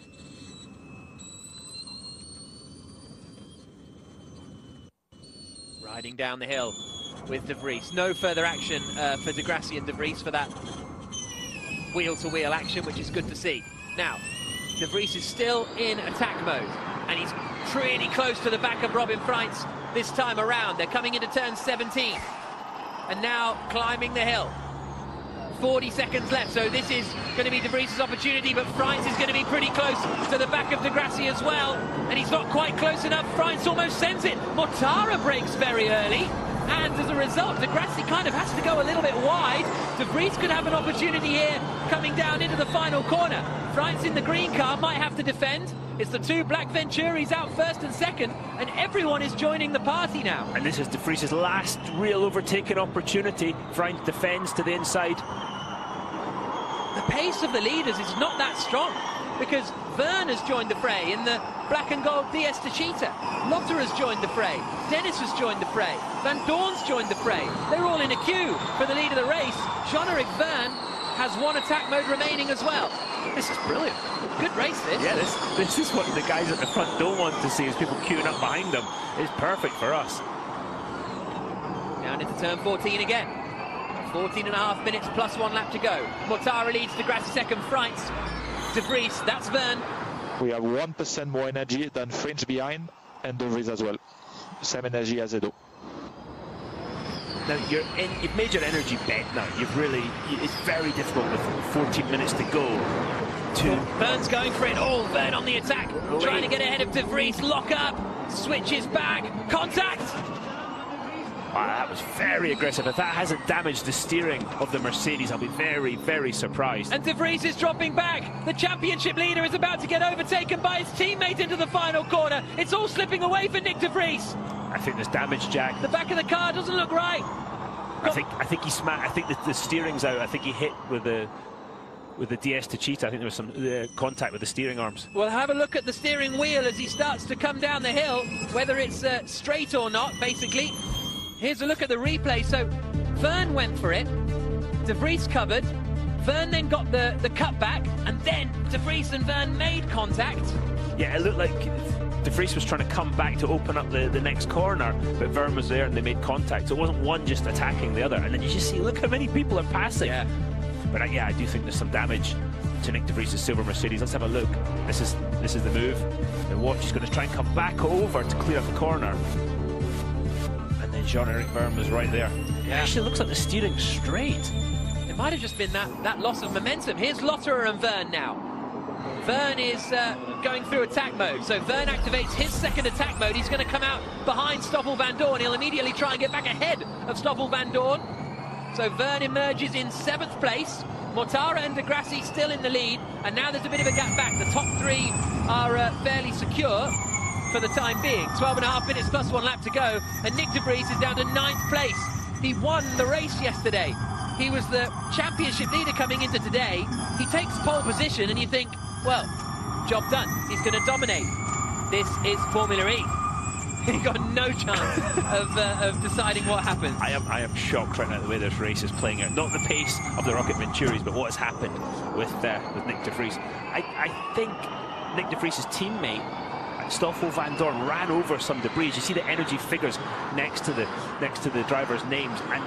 Riding down the hill with De Vries. No further action for Di Grassi and De Vries for that wheel-to-wheel action, which is good to see. Now, De Vries is still in attack mode, and he's pretty close to the back of Robin Freins this time around. They're coming into turn 17, and now climbing the hill. 40 seconds left, so this is going to be De Vries' opportunity, but Freins is going to be pretty close to the back of Di Grassi as well, and he's not quite close enough. Freins almost sends it. Mortara breaks very early, and as a result, Di Grassi kind of has to go a little bit wide. De Vries could have an opportunity here coming down into the final corner. Freins in the green car might have to defend. It's the 2 black Venturis out first and second, and everyone is joining the party now. And this is De Vries' last real overtaking opportunity. Freins defends to the inside. The pace of the leaders is not that strong, because Verne has joined the fray in the black and gold DS to Cheetah. Lotter has joined the fray. Dennis has joined the fray. Van Dorn's joined the fray. They're all in a queue for the lead of the race. Jean-Eric Verne has 1 attack mode remaining as well. This is brilliant. Good race, this. Yeah, this is what the guys at the front don't want to see, is people queuing up behind them. It's perfect for us. Down into turn 14 again. 14.5 minutes plus 1 lap to go. Mortara leads Di Grassi second, Freins. De Vries, that's Verne. We have 1% more energy than Freins behind, and De Vries as well. Same energy as Edo. Now you've made your energy bet now. It's very difficult with 14 minutes to go. Verne's going for it. Oh, Verne on the attack. Trying to get ahead of De Vries. Lock up. Switches back. Contact. Wow, that was very aggressive. If that hasn't damaged the steering of the Mercedes, I'll be very, very surprised. And De Vries is dropping back. The championship leader is about to get overtaken by his teammate into the final corner. It's all slipping away for Nick De Vries. I think there's damage, Jack. The back of the car doesn't look right. I think he smacked. I think the steering's out. I think he hit with the DS to cheat. I think there was some contact with the steering arms. We'll have a look at the steering wheel as he starts to come down the hill, whether it's straight or not, basically. Here's a look at the replay. So Vern went for it. De Vries covered. Vern then got the cutback, and then De Vries and Vern made contact. Yeah, it looked like De Vries was trying to come back to open up the next corner, but Vern was there and they made contact. So it wasn't one just attacking the other. And then you just see, look how many people are passing. Yeah. But yeah, I do think there's some damage to Nick De Vries' silver Mercedes. Let's have a look. This is the move. The watch is going to try and come back over to clear up the corner. And then Jean-Eric Verne was right there. Yeah. It actually looks like the steering's straight. It might have just been that loss of momentum. Here's Lotterer and Verne now. Verne is going through attack mode. So Verne activates his second attack mode. He's going to come out behind Stoffel Van Dorn. He'll immediately try and get back ahead of Stoffel Van Dorn. So Verne emerges in 7th place. Mortara and Di Grassi still in the lead. And now there's a bit of a gap back. The top 3 are fairly secure for the time being. 12.5 minutes plus 1 lap to go. And Nick De Vries is down to 9th place. He won the race yesterday. He was the championship leader coming into today. He takes pole position and you think, well, job done. He's going to dominate. This is Formula E. He got no chance of deciding what happens. I am shocked right now the way this race is playing out. Not the pace of the Rocket Venturis, but what has happened with Nick De Vries. I think Nick De Vries' teammate Stoffel Van Dorn ran over some debris. You see the energy figures next to the drivers' names, and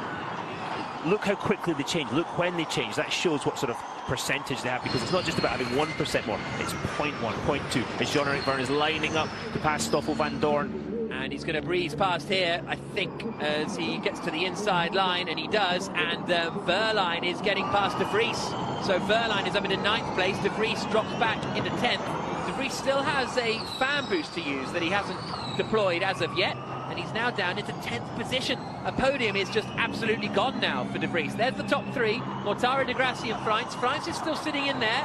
look how quickly they change. Look when they change. That shows what sort of percentage they have, because it's not just about having 1% more. It's 0.1, 0.2. As Jean-Eric Verne is lining up to pass Stoffel Van Dorn. And he's going to breeze past here, I think, as he gets to the inside line, and he does. And Verline is getting past De Vries. So Verline is up into 9th place. De Vries drops back into 10th. De Vries still has a fan boost to use that he hasn't deployed as of yet. And he's now down into 10th position. A podium is just absolutely gone now for De Vries. There's the top 3, Mortara, Di Grassi and Freins. Freins is still sitting in there,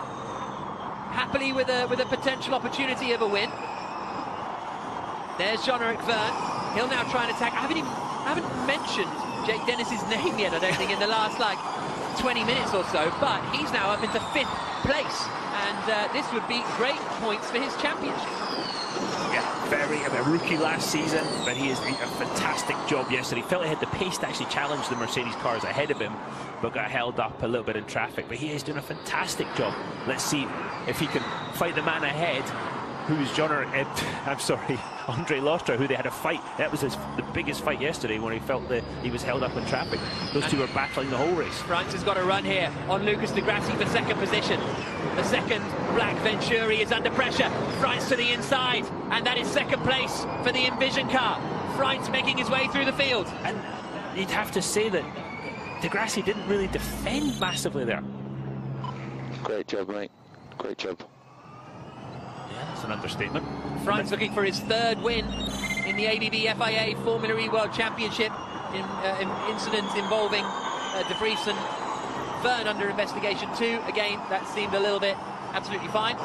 happily with a potential opportunity of a win. There's Jean-Eric Verne. He'll now try and attack. I haven't mentioned Jake Dennis's name yet, I don't think, in the last, 20 minutes or so, but he's now up into 5th place. And this would be great points for his championship. Yeah, a rookie last season, but he has done a fantastic job yesterday. He felt he had the pace to actually challenge the Mercedes cars ahead of him, but got held up a little bit in traffic. But he is doing a fantastic job. Let's see if he can fight the man ahead, who's Andre Lostra, who they had a fight. That was the biggest fight yesterday, when he felt that he was held up in traffic. Those two were battling the whole race. Freins has got a run here on Lucas Di Grassi for 2nd position. The second black Venturi is under pressure. Freins to the inside, and that is 2nd place for the Envision car. Freins making his way through the field. And you'd have to say that Di Grassi didn't really defend massively there. Great job, mate. Great job. Yeah, that's an understatement. Freins looking for his 3rd win in the ABB FIA Formula E World Championship in incidents involving De Vries and Verne under investigation too. Again, that seemed a little bit absolutely fine.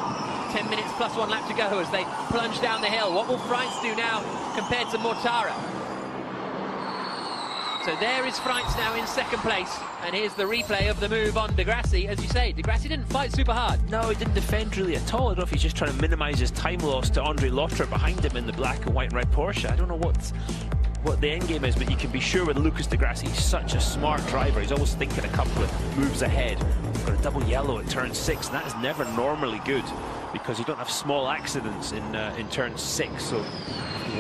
10 minutes plus 1 lap to go as they plunge down the hill. What will Freins do now compared to Mortara? So there is Freins now in 2nd place, and here's the replay of the move on Di Grassi. As you say, Di Grassi didn't fight super hard. No, he didn't defend really at all. I don't know if he's just trying to minimise his time loss to Andre Lotterer behind him in the black and white and red Porsche. I don't know what the end game is, but you can be sure with Lucas Di Grassi, he's such a smart driver. He's always thinking a couple of moves ahead. He's got a double yellow at turn 6, and that is never normally good, because you don't have small accidents in turn 6, so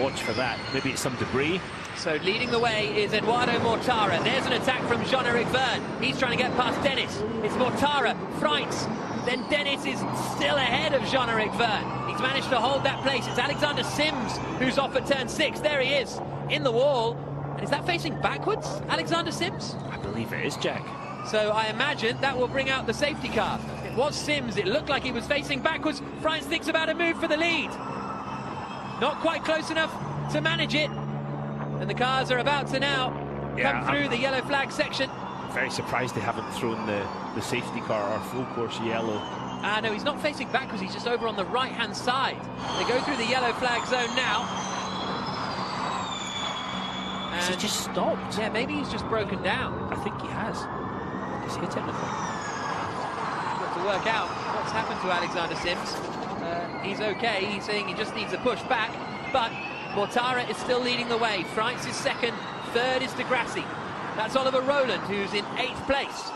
watch for that. Maybe it's some debris. So leading the way is Eduardo Mortara. There's an attack from Jean-Eric Verne. He's trying to get past Dennis. It's Mortara, Freins. Then Dennis is still ahead of Jean-Eric Verne. He's managed to hold that place. It's Alexander Sims who's off at turn 6. There he is, in the wall. And is that facing backwards, Alexander Sims? I believe it is, Jack. So I imagine that will bring out the safety car. It was Sims. It looked like he was facing backwards. Freins thinks about a move for the lead. Not quite close enough to manage it. And the cars are about to now come through the yellow flag section. Very surprised they haven't thrown the safety car or full course yellow. No, he's not facing backwards, he's just over on the right-hand side. They go through the yellow flag zone now. And has he just stopped? Yeah, maybe he's just broken down. I think he has. He's hit anything. Got to work out what's happened to Alexander Sims. He's okay, he's saying he just needs a push back, but Mortara is still leading the way. France is second, third is Degrassi. That's Oliver Rowland, who's in 8th place.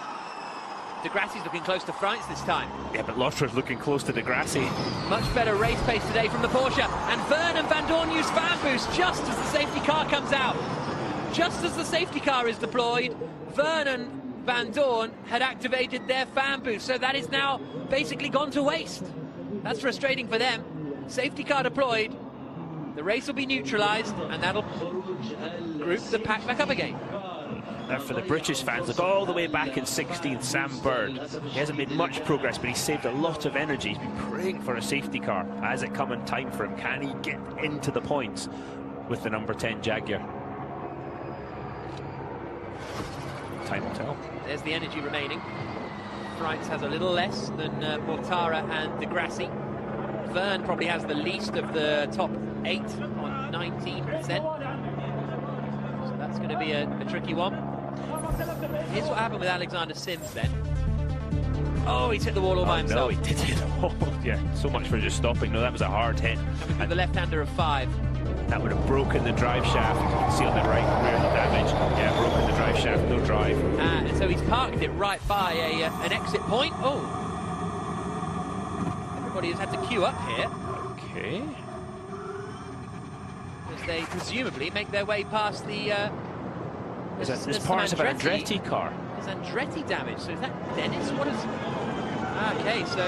Degrassi's looking close to France this time. Yeah, but Lotter's looking close to Degrassi. Much better race pace today from the Porsche. And Verne and Van Dorn use fan boost just as the safety car comes out. Just as the safety car is deployed, Verne and Van Dorn had activated their fan boost. So that is now basically gone to waste. That's frustrating for them. Safety car deployed. The race will be neutralised, and that'll group the pack back up again. Now for the British fans, look all the way back in 16th, Sam Bird. He hasn't made much progress, but he's saved a lot of energy. He's been praying for a safety car. Has it come in time for him? Can he get into the points with the number 10 Jaguar? Time will tell. There's the energy remaining. France has a little less than Mortara and Degrassi. Verne probably has the least of the top 8 on 19%. So that's going to be a tricky one. Here's what happened with Alexander Sims then. Oh, he's hit the wall all by himself. No, he did hit the wall. Yeah, so much for just stopping. No, that was a hard hit. And the left-hander of 5. That would have broken the drive shaft. You can see on the right rear the damage. Yeah, broken the drive shaft, no drive. And so he's parked it right by an exit point. Oh. Everybody has had to queue up here. Okay. As they presumably make their way past the... There's parts of an Andretti car. There's Andretti damage. So is that Dennis? What is... Okay, so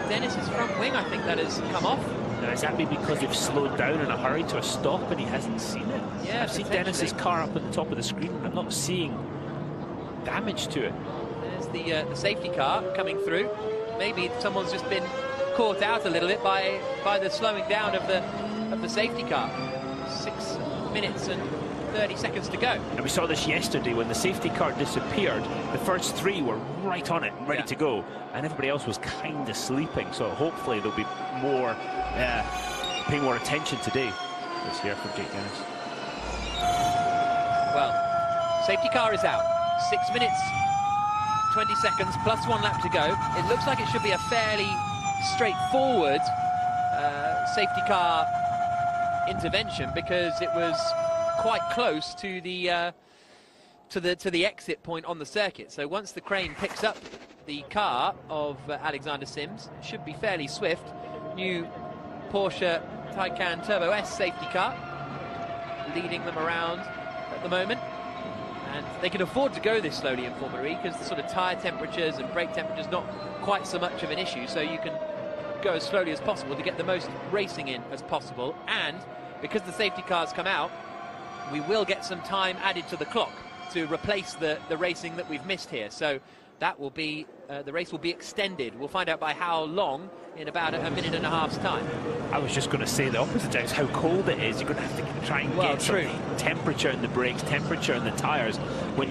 Dennis's front wing, I think that has come off. Now, is that maybe because they've slowed down in a hurry to a stop and he hasn't seen it? Yeah, I've seen Dennis's car up at the top of the screen and I'm not seeing damage to it. There's the safety car coming through. Maybe someone's just been caught out a little bit by the slowing down of the safety car. 6 minutes and 30 seconds to go. And we saw this yesterday when the safety car disappeared. The first 3 were right on it, ready to go, and everybody else was kind of sleeping. So hopefully there'll be more paying more attention today. Let's hear from Jake Dennis. Well, safety car is out. 6 minutes, 20 seconds, plus 1 lap to go. It looks like it should be a fairly straightforward safety car intervention because it was quite close to the exit point on the circuit. So once the crane picks up the car of Alexander Sims, it should be fairly swift. New Porsche Taycan Turbo S safety car leading them around at the moment, and they can afford to go this slowly in Formula E because the sort of tyre temperatures and brake temperatures not quite so much of an issue, so you can go as slowly as possible to get the most racing in as possible. And because the safety cars come out, we will get some time added to the clock to replace the racing that we've missed here. So that will be, the race will be extended. We'll find out by how long in about a minute and a half's time. I was just going to say the opposite, James, how cold it is. You're going to have to try and get some temperature in the brakes, temperature in the tyres. When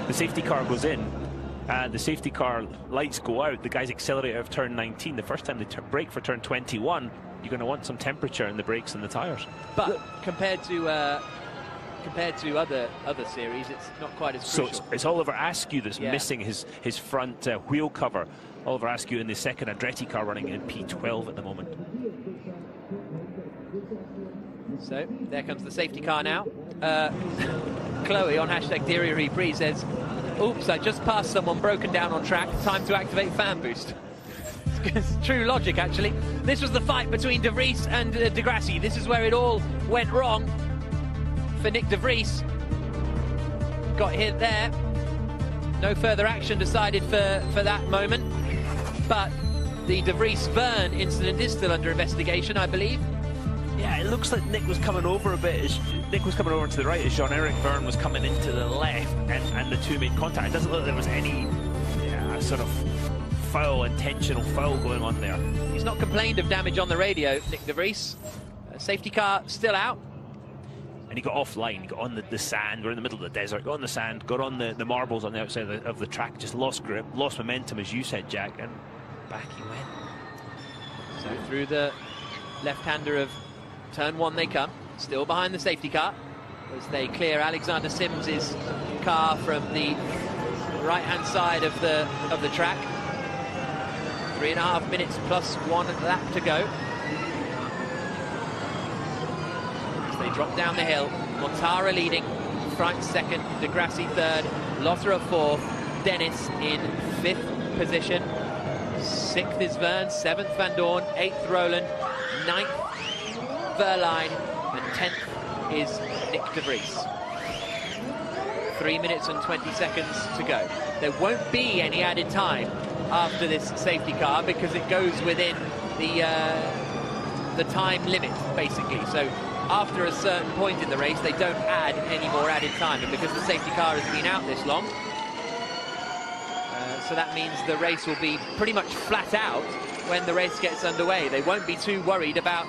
the safety car goes in, and the safety car lights go out, the guys accelerate out of turn 19. The first time they brake for turn 21, you're going to want some temperature in the brakes and the tyres. But compared to other series, it's not quite as crucial. So it's Oliver Askew that's missing his front wheel cover. Oliver Askew in the second Andretti car running in P12 at the moment. So there comes the safety car now. Chloe on #DiriyahReprise says, oops, I just passed someone broken down on track. Time to activate fan boost. It's true logic, actually. This was the fight between De Vries and Degrassi. This is where it all went wrong for Nick De Vries. Got hit there. No further action decided for that moment. But the De Vries-Verne incident is still under investigation, I believe. Yeah, it looks like Nick was coming over a bit. Nick was coming over to the right as Jean-Eric Verne was coming into the left, and the two made contact. It doesn't look like there was any sort of intentional foul going on there. He's not complained of damage on the radio, Nick De Vries. Safety car still out. and he got offline. He got on the sand. We're in the middle of the desert. Got on the sand, got on the marbles on the outside of the track, just lost grip, lost momentum, as you said, Jack, and back he went. So through the left-hander of turn 1 they come, still behind the safety car as they clear Alexander Sims's car from the right-hand side of the track. 3.5 minutes plus 1 lap to go. As they drop down the hill, Mortara leading, Freins second, De Grassi third, Lotterer fourth, Dennis in 5th position. 6th is Verne, 7th Van Dorn, 8th Roland, 9th Verline, and 10th is Nick de Vries. 3 minutes and 20 seconds to go. There won't be any added time after this safety car because it goes within the time limit, basically. So after a certain point in the race, they don't add any more added time. And because the safety car has been out this long, so that means the race will be pretty much flat out when the race gets underway. They won't be too worried about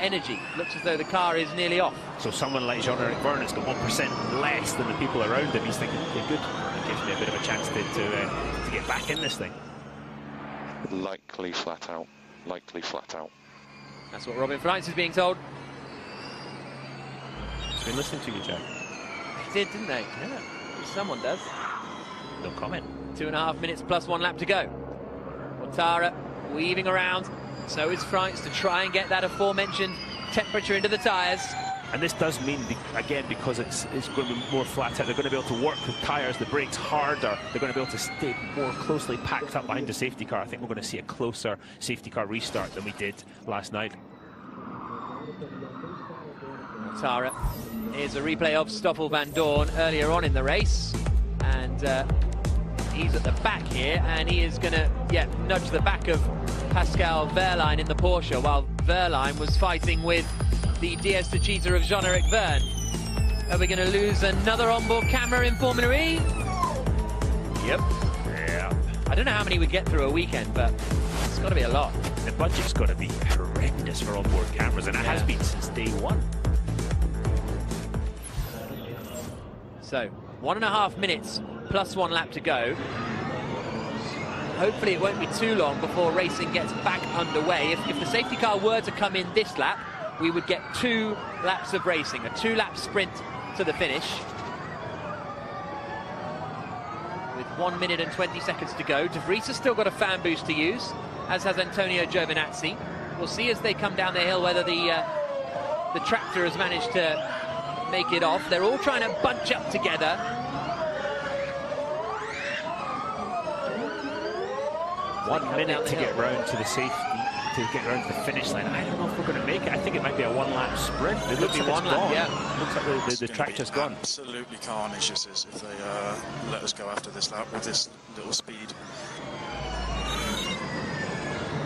energy. Looks as though the car is nearly off. So someone like Jean-Eric Verne has got 1% less than the people around him. He's thinking, okay, good. It gives me a bit of a chance to get back in this thing. Likely flat out. Likely flat out. That's what Robin Freins is being told. He's been listening to you, Jack. They did, didn't they? Yeah. Someone does. No comment. 2.5 minutes plus 1 lap to go. Mortara weaving around. So is Freins to try and get that aforementioned temperature into the tyres. And this does mean, again, because it's going to be more flat out, they're going to be able to work the tyres, the brakes harder. They're going to be able to stay more closely packed up behind the safety car. I think we're going to see a closer safety car restart than we did last night. Mortara. Here's a replay of Stoffel Van Dorn earlier on in the race. And he's at the back here, and he is going to, nudge the back of Pascal Wehrlein in the Porsche, while Wehrlein was fighting with the DS Techeetah of Jean-Eric Verne. Are we going to lose another onboard camera in Formula E? Yep. Yeah. I don't know how many we get through a weekend, but it's got to be a lot. The budget's got to be horrendous for onboard cameras, and it has been since day one. So, 1.5 minutes plus 1 lap to go. Hopefully it won't be too long before racing gets back underway. If the safety car were to come in this lap, we would get 2 laps of racing, a 2-lap sprint to the finish. With 1 minute and 20 seconds to go. De Vries has still got a fan boost to use, as has Antonio Giovinazzi. We'll see as they come down the hill whether the tractor has managed to make it off. They're all trying to bunch up together. One minute to get round to the safety, to get round to the finish line. I don't know if we're going to make it. I think it might be a 1-lap sprint. It looks like it's gone. Yeah. Looks like the tractor's gone. Absolutely carnage this is if they let us go after this lap with this little speed.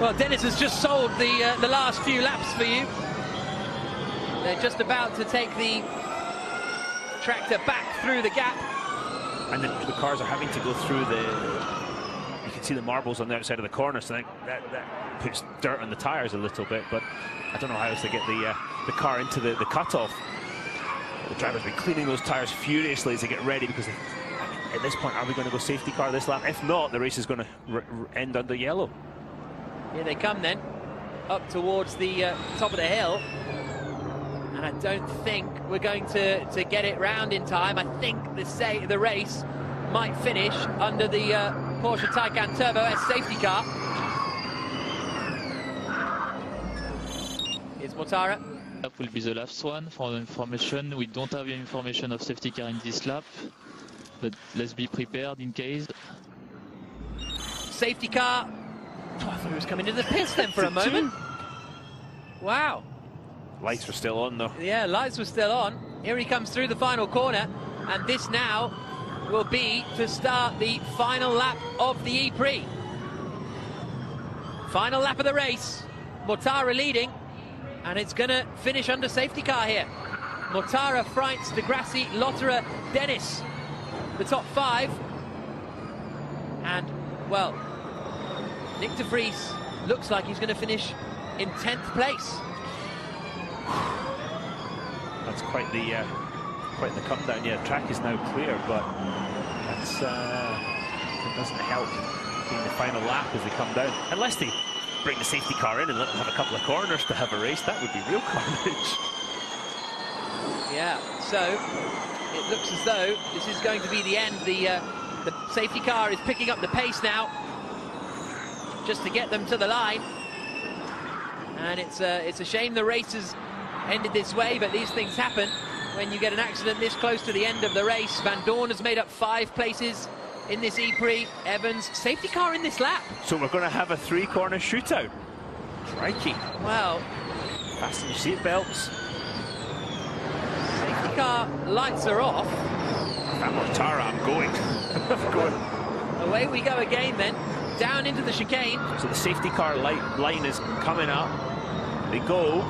Well, Dennis has just sold the last few laps for you. They're just about to take the tractor back through the gap. And the cars are having to go through you can see the marbles on the outside of the corner, so that puts dirt on the tyres a little bit, but I don't know how else to get the car into the cutoff. The drivers will be cleaning those tyres furiously as they get ready, because at this point, are we going to go safety car this lap? If not, the race is going to end under yellow. Here they come then, up towards the top of the hill. And I don't think we're going to get it round in time. I think the race might finish under the Porsche Taycan Turbo S safety car. Here's Mortara. That will be the last one. For the information, we don't have any information of safety car in this lap, but let's be prepared in case. Safety car. Oh, I thought he was coming to the pits then for a moment. Wow. Lights were still on though. Yeah, lights were still on. Here he comes through the final corner, and this now will be to start the final lap of the E-Prix. Final lap of the race. Mortara leading, and it's going to finish under safety car here. Mortara, Freins, De Grassi, Lotterer, Dennis, the top 5. And, well, Nick de Vries looks like he's going to finish in 10th place. That's quite the come down. Yeah, the track is now clear, but that's it doesn't help being the final lap as they come down. Unless they bring the safety car in and let them have a couple of corners to have a race, that would be real carnage. Yeah, so it looks as though this is going to be the end. The safety car is picking up the pace now, just to get them to the line. And it's a shame the race has ended this way, but these things happen when you get an accident this close to the end of the race. Van Dorn has made up 5 places in this E-Prix. Evans, safety car in this lap. So we're going to have a 3-corner shootout. Crikey. Well, fasten your seatbelts. Safety car lights are off. That Mortara, I'm going. I'm going. Away we go again then, down into the chicane. So the safety car line is coming up. They go.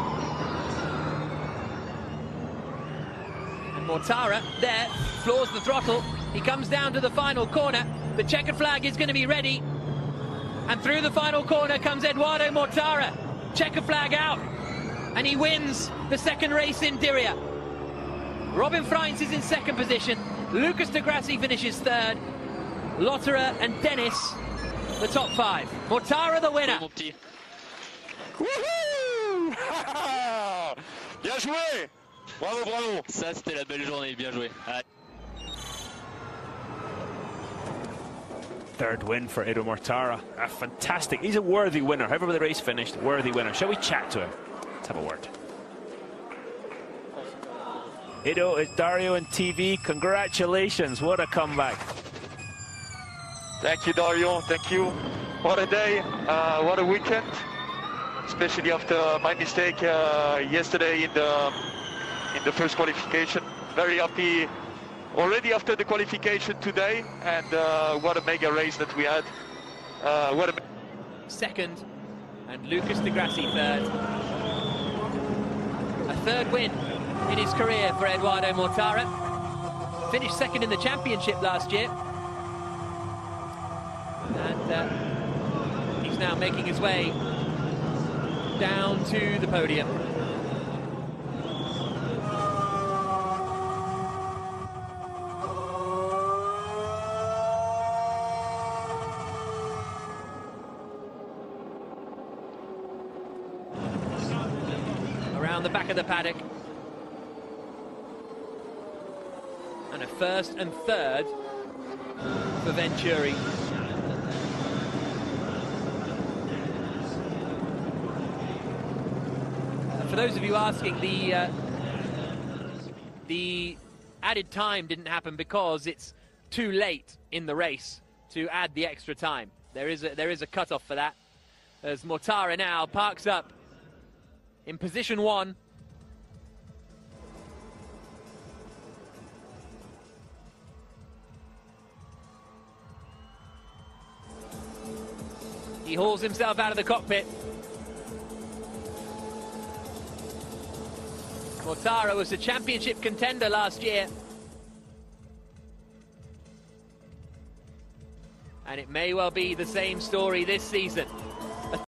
Mortara there floors the throttle. He comes down to the final corner. The checkered flag is going to be ready, and through the final corner comes Edoardo Mortara. Checkered flag out, and he wins the second race in Diriyah. Robin Freins is in second position. Lucas de Grassi finishes third. Lotterer and Dennis the top 5. Mortara the winner. Wouhou! Bien joué! Bravo, bravo. Ça, c'était la belle journée, bien joué. Third win for Edo Mortara. Fantastic. He's a worthy winner. However the race finished, worthy winner. Shall we chat to him? Let's have a word. Edo, it's Dario and TV. Congratulations. What a comeback. Thank you, Dario. Thank you. What a day. What a weekend. Especially after my mistake yesterday in the first qualification. Very happy already after the qualification today, and what a mega race that we had. Second, and Lucas de Grassi third. A third win in his career for Edoardo Mortara. Finished second in the championship last year. And he's now making his way down to the podium. Around the back of the paddock. And a first and third for Venturi. For those of you asking, the added time didn't happen because it's too late in the race to add the extra time. There is a cutoff for that, as Mortara now parks up in position 1. He hauls himself out of the cockpit. Mortara was a championship contender last year. And it may well be the same story this season.